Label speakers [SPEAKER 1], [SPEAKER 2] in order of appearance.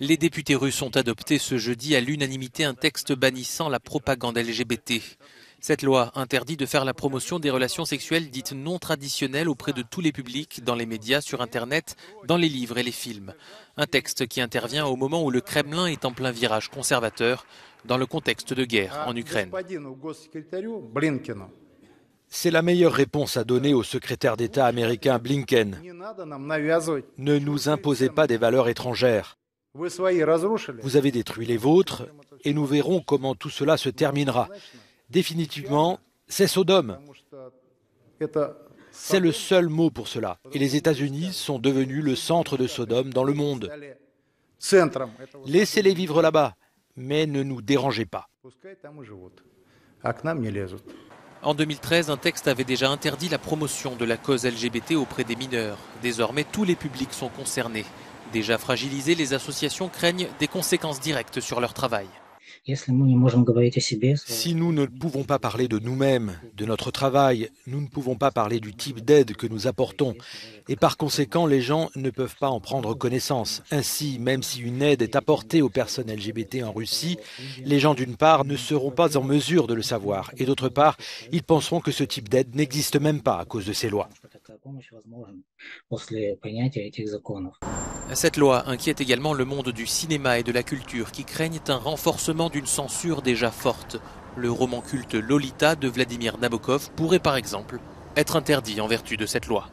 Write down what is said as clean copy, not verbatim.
[SPEAKER 1] Les députés russes ont adopté ce jeudi à l'unanimité un texte bannissant la propagande LGBT. Cette loi interdit de faire la promotion des relations sexuelles dites non traditionnelles auprès de tous les publics, dans les médias, sur Internet, dans les livres et les films. Un texte qui intervient au moment où le Kremlin est en plein virage conservateur, dans le contexte de guerre en Ukraine.
[SPEAKER 2] C'est la meilleure réponse à donner au secrétaire d'État américain Blinken. Ne nous imposez pas des valeurs étrangères. Vous avez détruit les vôtres et nous verrons comment tout cela se terminera. Définitivement, c'est Sodome. C'est le seul mot pour cela. Et les États-Unis sont devenus le centre de Sodome dans le monde. Laissez-les vivre là-bas, mais ne nous dérangez pas.
[SPEAKER 1] En 2013, un texte avait déjà interdit la promotion de la cause LGBT auprès des mineurs. Désormais, tous les publics sont concernés. Déjà fragilisés, les associations craignent des conséquences directes sur leur travail.
[SPEAKER 2] Si nous ne pouvons pas parler de nous-mêmes, de notre travail, nous ne pouvons pas parler du type d'aide que nous apportons. Et par conséquent, les gens ne peuvent pas en prendre connaissance. Ainsi, même si une aide est apportée aux personnes LGBT en Russie, les gens d'une part ne seront pas en mesure de le savoir. Et d'autre part, ils penseront que ce type d'aide n'existe même pas à cause de ces lois.
[SPEAKER 1] Cette loi inquiète également le monde du cinéma et de la culture qui craignent un renforcement d'une censure déjà forte. Le roman culte Lolita de Vladimir Nabokov pourrait par exemple être interdit en vertu de cette loi.